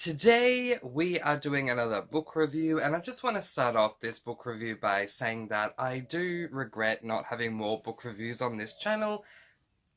Today we are doing another book review, and I just want to start off this book review by saying that I do regret not having more book reviews on this channel.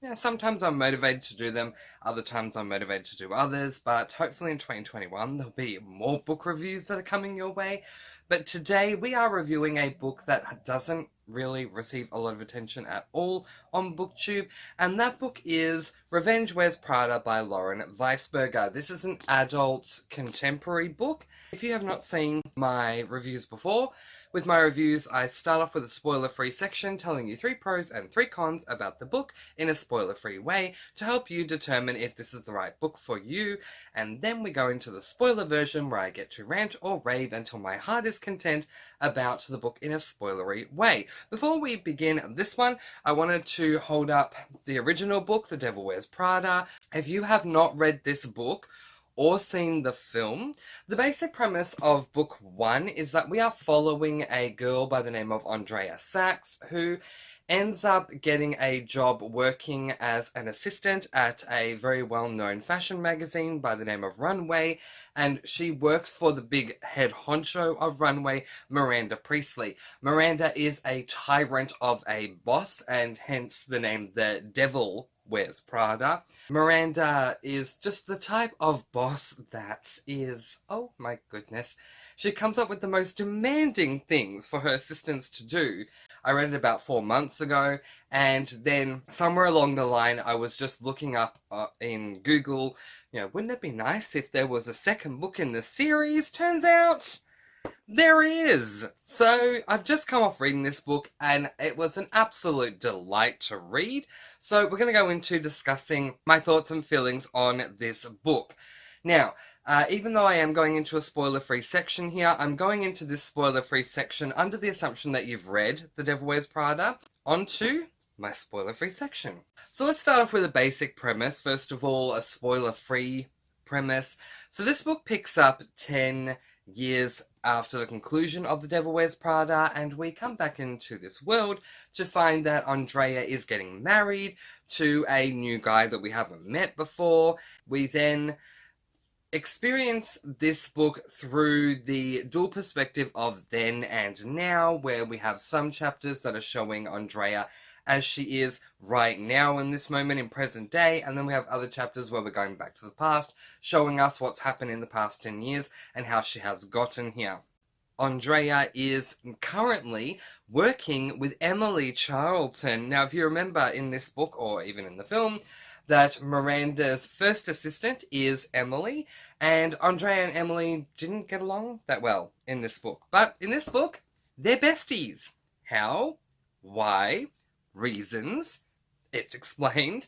Yeah, sometimes I'm motivated to do them, other times I'm motivated to do others, but hopefully in 2021 there'll be more book reviews that are coming your way. But today we are reviewing a book that doesn't really receive a lot of attention at all on BookTube, and that book is Revenge Wears Prada by Lauren Weisberger. This is an adult contemporary book. If you have not seen my reviews before, with my reviews, I start off with a spoiler-free section telling you 3 pros and 3 cons about the book in a spoiler-free way to help you determine if this is the right book for you, and then we go into the spoiler version where I get to rant or rave until my heart is content about the book in a spoilery way. Before we begin this one, I wanted to hold up the original book, The Devil Wears Prada. If you have not read this book or seen the film, the basic premise of book 1 is that we are following a girl by the name of Andrea Sachs, who ends up getting a job working as an assistant at a very well-known fashion magazine by the name of Runway, and she works for the big head honcho of Runway, Miranda Priestley. Miranda is a tyrant of a boss, and hence the name The Devil Wears Prada. Miranda is just the type of boss that is, oh my goodness, she comes up with the most demanding things for her assistants to do. I read it about 4 months ago, and then somewhere along the line I was just looking up in Google, wouldn't it be nice if there was a second book in the series? Turns out there is! So I've just come off reading this book and it was an absolute delight to read. So we're going to go into discussing my thoughts and feelings on this book. Now, even though I am going into a spoiler-free section here, I'm going into this spoiler-free section under the assumption that you've read The Devil Wears Prada. Onto my spoiler-free section. So let's start off with a basic premise. First of all, a spoiler-free premise. So this book picks up 10 years after the conclusion of The Devil Wears Prada, and we come back into this world to find that Andrea is getting married to a new guy that we haven't met before. We then experience this book through the dual perspective of then and now, where we have some chapters that are showing Andrea as she is right now in this moment in present day, and then we have other chapters where we're going back to the past, showing us what's happened in the past 10 years and how she has gotten here. Andrea is currently working with Emily Charlton. Now, if you remember in this book, or even in the film, that Miranda's first assistant is Emily, and Andrea and Emily didn't get along that well in this book. But in this book, they're besties. How? Why? Reasons. It's explained.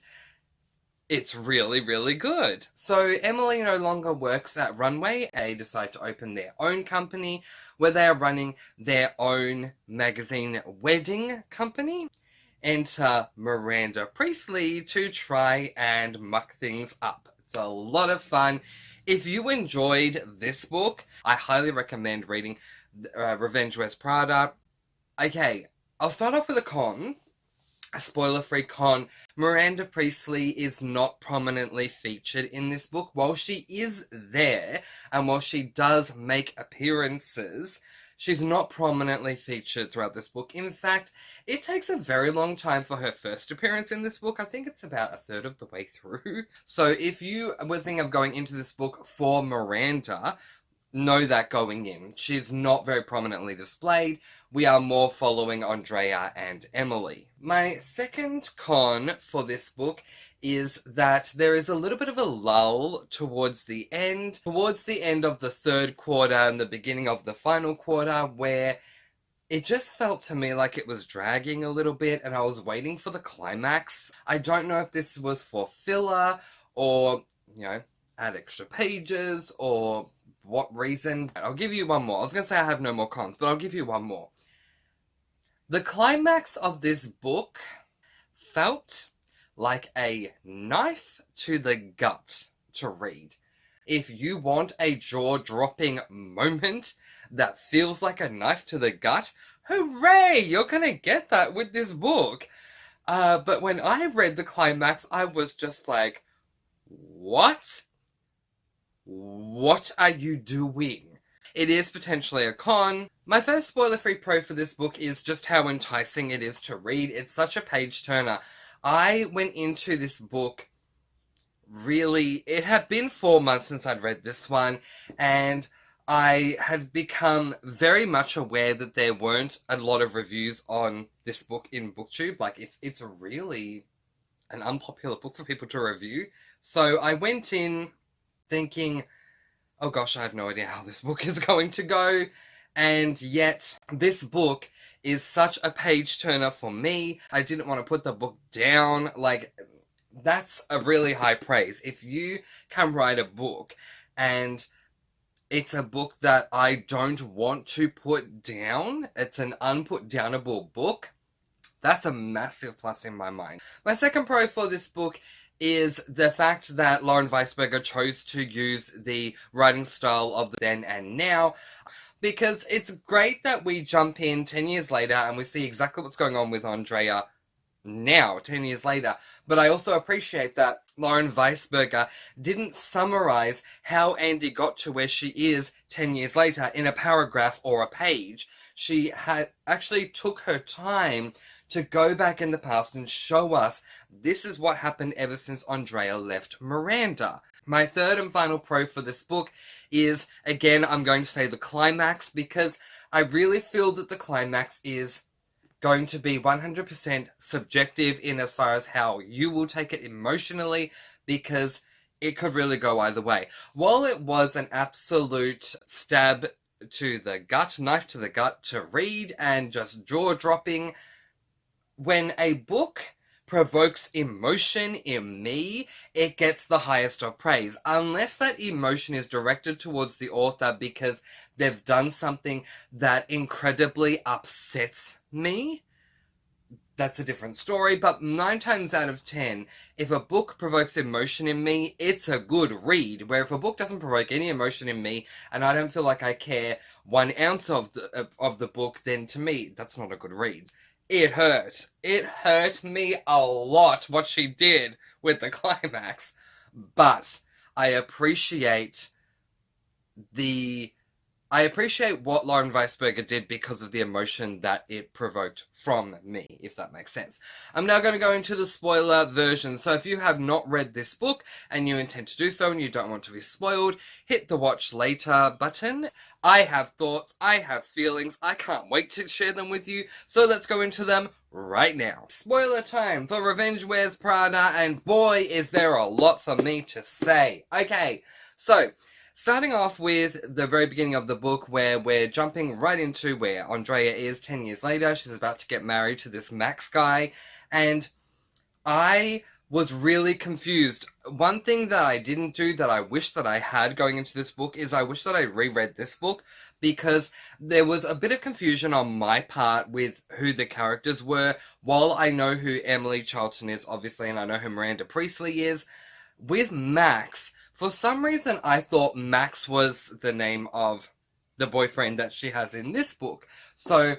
It's really, really good. So Emily no longer works at Runway. They decide to open their own company where they are running their own magazine wedding company. Enter Miranda Priestley to try and muck things up. It's a lot of fun. If you enjoyed this book, I highly recommend reading Revenge Wears Prada. Okay, I'll start off with a con. A spoiler-free con. Miranda Priestley is not prominently featured in this book. While she is there, and while she does make appearances, she's not prominently featured throughout this book. In fact, it takes a very long time for her first appearance in this book. I think it's about a third of the way through. So if you were thinking of going into this book for Miranda, know that going in. She's not very prominently displayed. We are more following Andrea and Emily. My second con for this book is that there is a little bit of a lull towards the end of the third quarter and the beginning of the final quarter, where it just felt to me like it was dragging a little bit and I was waiting for the climax. I don't know if this was for filler or, add extra pages or what reason. I'll give you one more. I was going to say I have no more cons, but I'll give you one more. The climax of this book felt like a knife to the gut to read. If you want a jaw-dropping moment that feels like a knife to the gut, hooray! You're gonna get that with this book. But when I read the climax, I was just like, what? What are you doing? It is potentially a con. My first spoiler-free pro for this book is just how enticing it is to read. It's such a page-turner. I went into this book really... It had been 4 months since I'd read this one, and I had become very much aware that there weren't a lot of reviews on this book in BookTube. Like, it's really an unpopular book for people to review. So I went in thinking, oh gosh, I have no idea how this book is going to go. And yet, this book is such a page-turner for me. I didn't want to put the book down. Like, that's a really high praise. If you can write a book and it's a book that I don't want to put down, it's an unput-downable book, that's a massive plus in my mind. My second pro for this book is the fact that Lauren Weisberger chose to use the writing style of the then and now, because it's great that we jump in 10 years later and we see exactly what's going on with Andrea now, 10 years later. But I also appreciate that Lauren Weisberger didn't summarize how Andy got to where she is 10 years later in a paragraph or a page. She had actually took her time to go back in the past and show us this is what happened ever since Andrea left Miranda. My third and final pro for this book is, again, I'm going to say the climax, because I really feel that the climax is going to be 100% subjective in as far as how you will take it emotionally, because it could really go either way. While it was an absolute stab to the gut, knife to the gut to read and just jaw-dropping, when a book provokes emotion in me, it gets the highest of praise. Unless that emotion is directed towards the author because they've done something that incredibly upsets me, that's a different story. But 9 times out of 10, if a book provokes emotion in me, it's a good read. Where if a book doesn't provoke any emotion in me, and I don't feel like I care 1 ounce of the book, then to me, that's not a good read. It hurt. It hurt me a lot what she did with the climax. But I appreciate what Lauren Weisberger did because of the emotion that it provoked from me, if that makes sense. I'm now going to go into the spoiler version. So if you have not read this book and you intend to do so and you don't want to be spoiled, hit the watch later button. I have thoughts, I have feelings, I can't wait to share them with you, so let's go into them right now. Spoiler time for Revenge Wears Prada, and boy is there a lot for me to say. Okay, so starting off with the very beginning of the book, where we're jumping right into where Andrea is 10 years later. She's about to get married to this Max guy, and I was really confused. One thing that I didn't do that I wish that I had going into this book is I wish that I reread this book, because there was a bit of confusion on my part with who the characters were. While I know who Emily Charlton is, obviously, and I know who Miranda Priestley is, with Max, for some reason I thought Max was the name of the boyfriend that she has in this book. So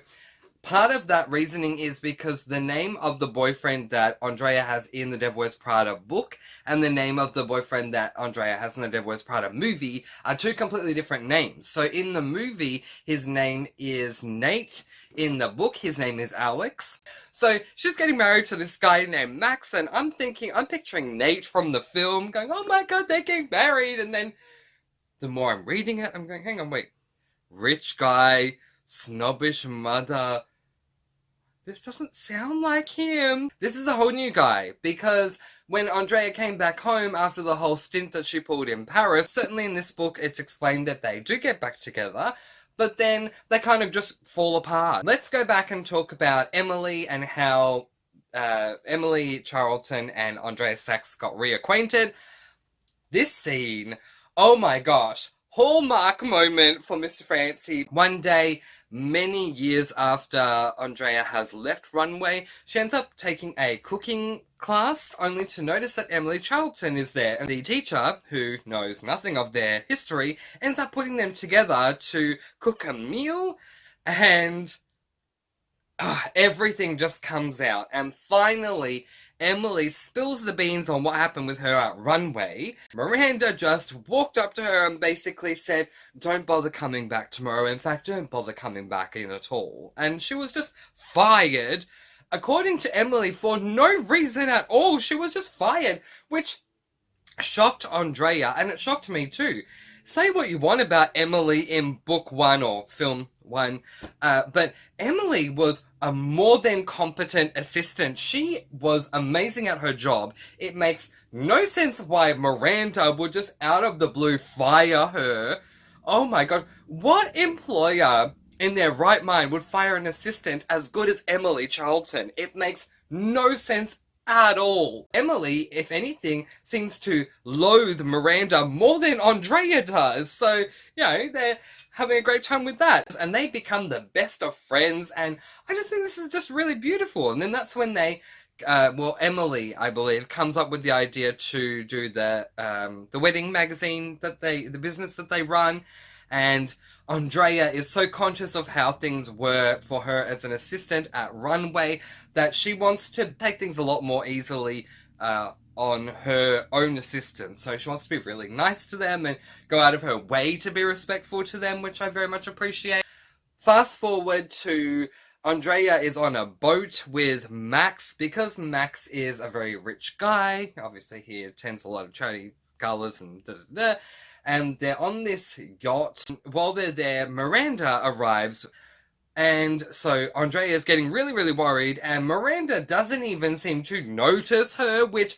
part of that reasoning is because the name of the boyfriend that Andrea has in the Devil Wears Prada book and the name of the boyfriend that Andrea has in the Devil Wears Prada movie are 2 completely different names. So in the movie, his name is Nate. In the book, his name is Alex. So she's getting married to this guy named Max, and I'm picturing Nate from the film going, oh my god, they're getting married. And then the more I'm reading it, I'm going, hang on, wait. Rich guy, snobbish mother. This doesn't sound like him. This is a whole new guy, because when Andrea came back home after the whole stint that she pulled in Paris, certainly in this book it's explained that they do get back together, but then they kind of just fall apart. Let's go back and talk about Emily and how Emily Charlton and Andrea Sachs got reacquainted. This scene, oh my gosh, hallmark moment for Mr. Francy. One day, many years after Andrea has left Runway, she ends up taking a cooking class, only to notice that Emily Charlton is there. And the teacher, who knows nothing of their history, ends up putting them together to cook a meal, and everything just comes out. And finally, Emily spills the beans on what happened with her at Runway. Miranda just walked up to her and basically said, don't bother coming back tomorrow. In fact, don't bother coming back in at all. And she was just fired. According to Emily, for no reason at all. She was just fired, which shocked Andrea, and it shocked me too. Say what you want about Emily in book 1 or film 1, but Emily was a more than competent assistant. She was amazing at her job. It makes no sense why Miranda would just out of the blue fire her. Oh my god, what employer in their right mind would fire an assistant as good as Emily Charlton? It makes no sense at all. Emily, if anything, seems to loathe Miranda more than Andrea does. So, you know, they're having a great time with that. And they become the best of friends. And I just think this is just really beautiful. And then that's when they, Emily, I believe, comes up with the idea to do the wedding magazine the business that they run. And Andrea is so conscious of how things were for her as an assistant at Runway that she wants to take things a lot more easily on her own assistants. So she wants to be really nice to them and go out of her way to be respectful to them, which I very much appreciate. Fast forward to Andrea is on a boat with Max, because Max is a very rich guy. Obviously he attends a lot of charity galas and da-da-da. And they're on this yacht. While they're there, Miranda arrives. And so Andrea is getting really, really worried. And Miranda doesn't even seem to notice her, which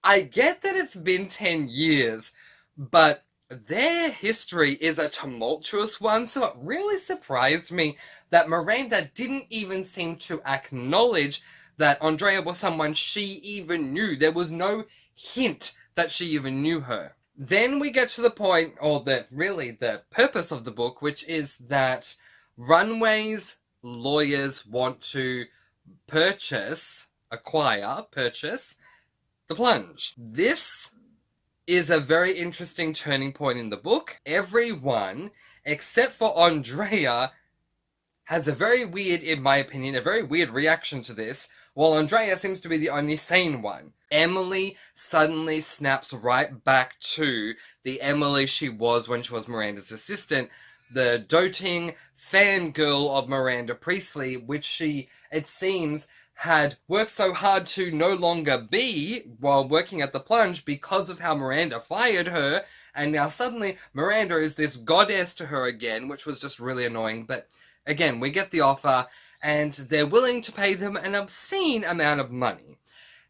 I get that it's been 10 years. But their history is a tumultuous one. So it really surprised me that Miranda didn't even seem to acknowledge that Andrea was someone she even knew. There was no hint that she even knew her. Then we get to the point, or the purpose of the book, which is that Runway's lawyers want to purchase the plunge. This is a very interesting turning point in the book. Everyone, except for Andrea, has a very weird, in my opinion, a very weird reaction to this, while Andrea seems to be the only sane one. Emily suddenly snaps right back to the Emily she was when she was Miranda's assistant, the doting fangirl of Miranda Priestley, which she, it seems, had worked so hard to no longer be while working at the plunge because of how Miranda fired her, and now suddenly Miranda is this goddess to her again, which was just really annoying. But again, we get the offer, and they're willing to pay them an obscene amount of money.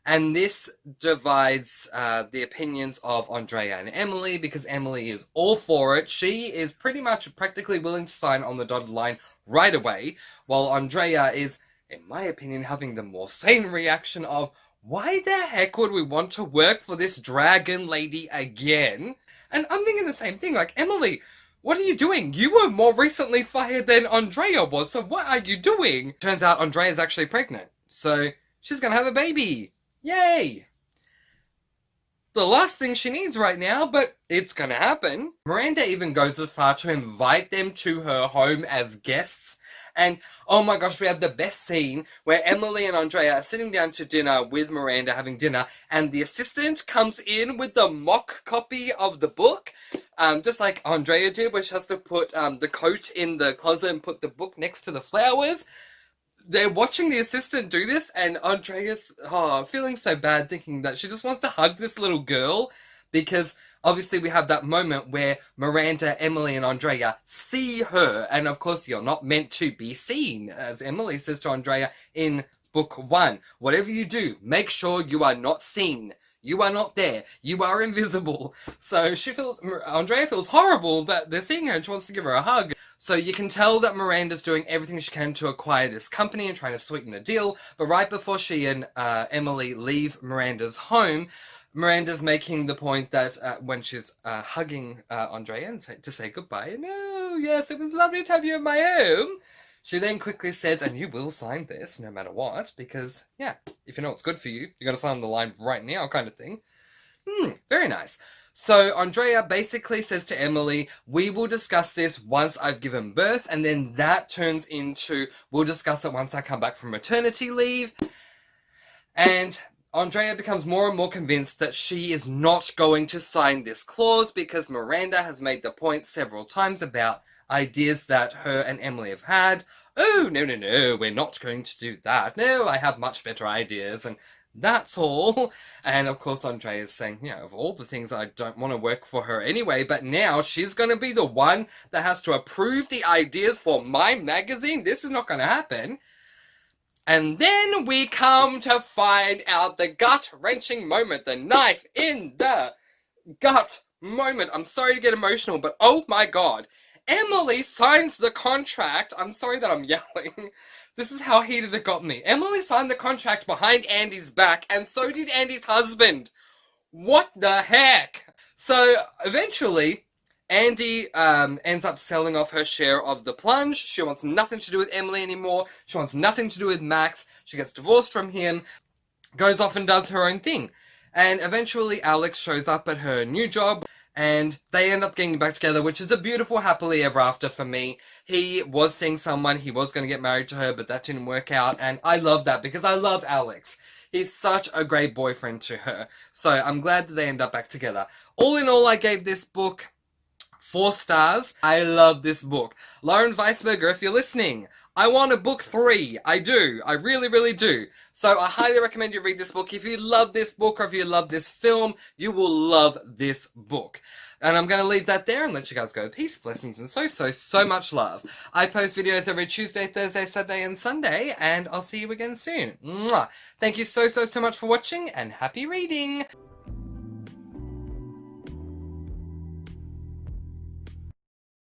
And this divides the opinions of Andrea and Emily, because Emily is all for it. She is practically willing to sign on the dotted line right away, while Andrea is, in my opinion, having the more sane reaction of, why the heck would we want to work for this dragon lady again? And I'm thinking the same thing, like, Emily, what are you doing? You were more recently fired than Andrea was, so what are you doing? Turns out Andrea's actually pregnant, so she's gonna have a baby. Yay! The last thing she needs right now, but it's gonna happen. Miranda even goes as far to invite them to her home as guests. And, oh my gosh, we have the best scene where Emily and Andrea are sitting down to dinner with Miranda, having dinner, and the assistant comes in with the mock copy of the book, just like Andrea did, where she has to put the coat in the closet and put the book next to the flowers. They're watching the assistant do this, and Andrea's feeling so bad, thinking that she just wants to hug this little girl, because obviously we have that moment where Miranda, Emily, and Andrea see her, and of course you're not meant to be seen, as Emily says to Andrea in book 1. Whatever you do, make sure you are not seen. You are not there. You are invisible. So Andrea feels horrible that they're seeing her, and she wants to give her a hug. So you can tell that Miranda's doing everything she can to acquire this company and trying to sweeten the deal. But right before she and Emily leave Miranda's home, Miranda's making the point that when she's hugging Andrea and to say goodbye, no, yes, it was lovely to have you in my home. She then quickly says, and you will sign this no matter what, because, yeah, if you know what's good for you, you're going to sign the line right now kind of thing. Very nice. So Andrea basically says to Emily, we will discuss this once I've given birth, and then that turns into, we'll discuss it once I come back from maternity leave. And Andrea becomes more and more convinced that she is not going to sign this clause because Miranda has made the point several times about ideas that her and Emily have had. Oh, no, no, no, we're not going to do that. No, I have much better ideas, and that's all. And of course, Andrea is saying, of all the things, I don't want to work for her anyway, but now she's going to be the one that has to approve the ideas for my magazine. This is not going to happen. And then we come to find out the gut-wrenching moment, the knife in the gut moment. I'm sorry to get emotional, but oh my god. Emily signs the contract. I'm sorry that I'm yelling. This is how heated it got me. Emily signed the contract behind Andy's back, and so did Andy's husband. What the heck? So, eventually, Andy ends up selling off her share of the plunge. She wants nothing to do with Emily anymore. She wants nothing to do with Max. She gets divorced from him, goes off and does her own thing. And eventually Alex shows up at her new job, and they end up getting back together, which is a beautiful happily ever after for me. He was seeing someone, he was going to get married to her, but that didn't work out, and I love that because I love Alex. He's such a great boyfriend to her. So I'm glad that they end up back together. All in all, I gave this book 4 stars. I love this book. Lauren Weisberger, if you're listening, I want a book 3. I do. I really, really do. So I highly recommend you read this book. If you love this book or if you love this film, you will love this book. And I'm going to leave that there and let you guys go. Peace, blessings, and so much love. I post videos every Tuesday, Thursday, Saturday, and Sunday, and I'll see you again soon. Mwah. Thank you so much for watching, and happy reading!